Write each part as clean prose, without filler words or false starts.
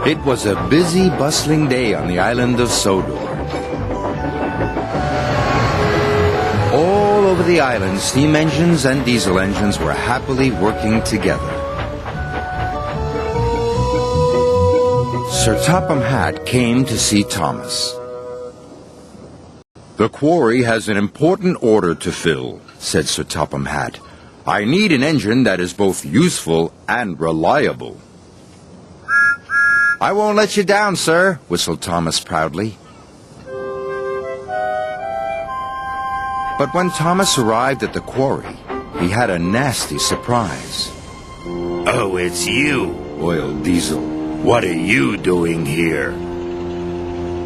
It was a busy, bustling day on the island of Sodor. All over the island, steam engines and diesel engines were happily working together. Sir Topham Hatt came to see Thomas. "The quarry has an important order to fill," said Sir Topham Hatt. "I need an engine that is both useful and reliable." "I won't let you down, sir," whistled Thomas proudly. But when Thomas arrived at the quarry, he had a nasty surprise. "Oh, it's you," wailed Diesel. "What are you doing here?"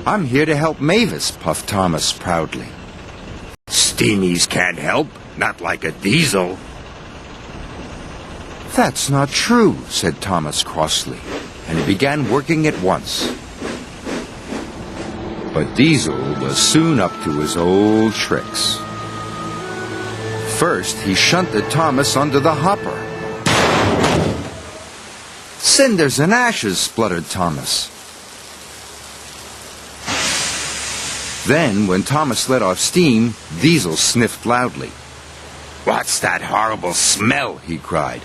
"I'm here to help Mavis," puffed Thomas proudly. "Steamies can't help, not like a diesel." "That's not true," said Thomas crossly, and he began working at once. But Diesel was soon up to his old tricks. First, he shunted Thomas under the hopper. "Cinders and ashes," spluttered Thomas. Then, when Thomas let off steam, Diesel sniffed loudly. "What's that horrible smell?" he cried.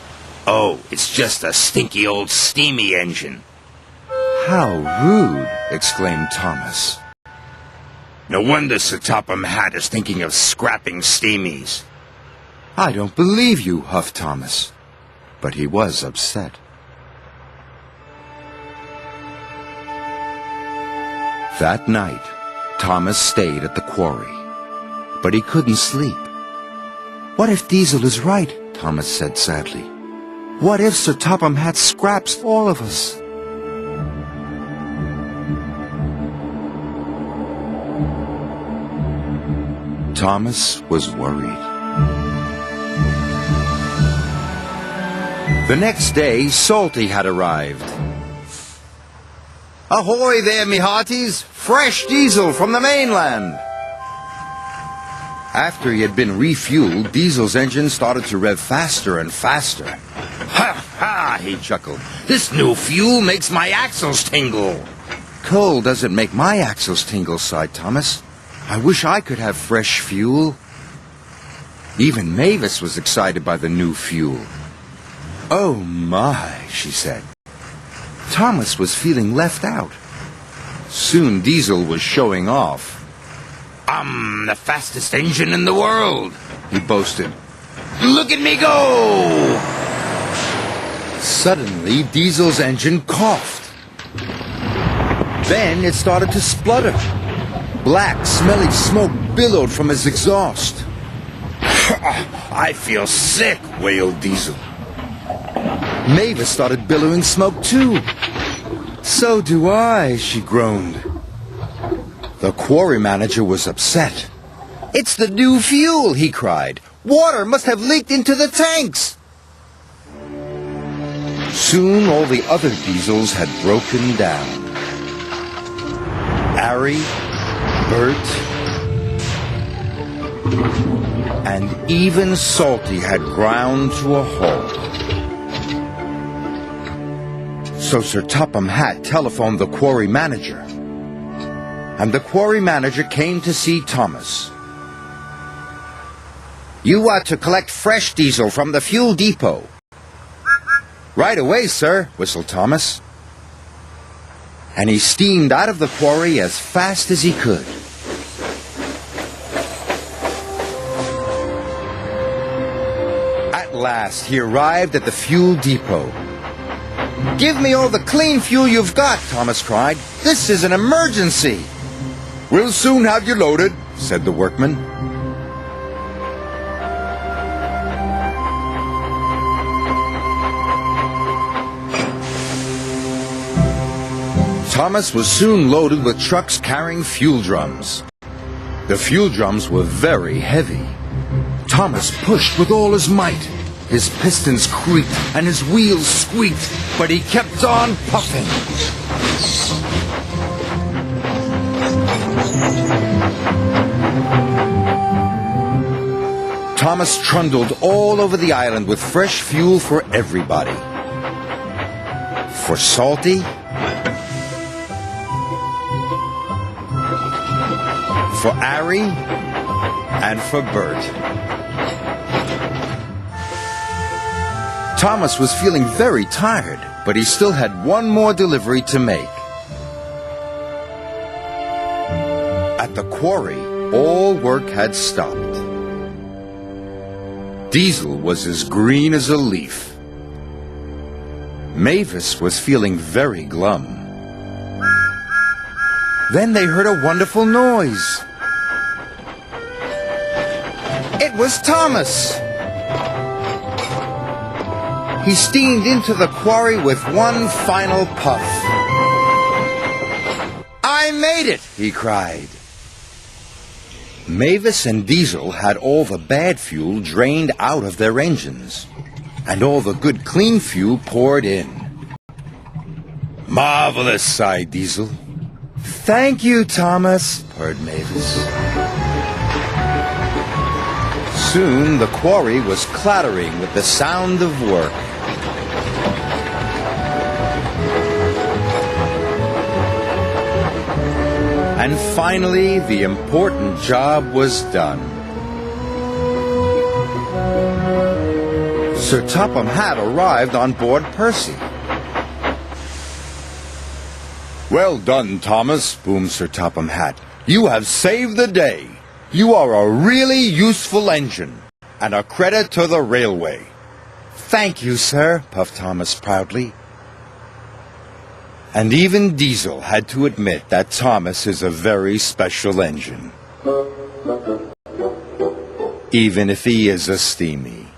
"Oh, it's just a stinky old steamy engine." "How rude," exclaimed Thomas. "No wonder Sir Topham Hatt is thinking of scrapping steamies." "I don't believe you," huffed Thomas. But he was upset. That night, Thomas stayed at the quarry. But he couldn't sleep. "What if Diesel is right?" Thomas said sadly. "What if Sir Topham Hatt scraps all of us?" Thomas was worried. The next day, Salty had arrived. "Ahoy there, me hearties! Fresh diesel from the mainland!" After he had been refueled, Diesel's engine started to rev faster and faster. "Ha ha!" he chuckled. "This new fuel makes my axles tingle." "Coal doesn't make my axles tingle," sighed Thomas. "I wish I could have fresh fuel." Even Mavis was excited by the new fuel. "Oh my," she said. Thomas was feeling left out. Soon Diesel was showing off. "I'm the fastest engine in the world," he boasted. "Look at me go!" Suddenly, Diesel's engine coughed. Then it started to splutter. Black, smelly smoke billowed from his exhaust. "I feel sick," wailed Diesel. Mavis started billowing smoke too. "So do I," she groaned. The quarry manager was upset. "It's the new fuel," he cried. "Water must have leaked into the tanks." Soon all the other diesels had broken down. Ari, Bert, and even Salty had ground to a halt. So Sir Topham Hatt telephoned the quarry manager. And the quarry manager came to see Thomas. "You are to collect fresh diesel from the fuel depot." "Right away, sir," whistled Thomas. And he steamed out of the quarry as fast as he could. At last, he arrived at the fuel depot. "Give me all the clean fuel you've got," Thomas cried. "This is an emergency." "We'll soon have you loaded," said the workman. Thomas was soon loaded with trucks carrying fuel drums. The fuel drums were very heavy. Thomas pushed with all his might. His pistons creaked and his wheels squeaked, but he kept on puffing. Thomas trundled all over the island with fresh fuel for everybody. For Salty, for Ari, and for Bert. Thomas was feeling very tired, but he still had one more delivery to make. At the quarry, all work had stopped. Diesel was as green as a leaf. Mavis was feeling very glum. Then they heard a wonderful noise. It was Thomas! He steamed into the quarry with one final puff. I made it, he cried. Mavis and Diesel had all the bad fuel drained out of their engines, and all the good clean fuel poured in. Marvelous, sighed Diesel. Thank you, Thomas, purred Mavis. Soon the quarry was clattering with the sound of work. And finally, the important job was done. Sir Topham Hatt arrived on board Percy. Well done, Thomas, boomed Sir Topham Hatt. You have saved the day. You are a really useful engine, and a credit to the railway. Thank you, sir, puffed Thomas proudly. And even Diesel had to admit that Thomas is a very special engine. Even if he is a steamy.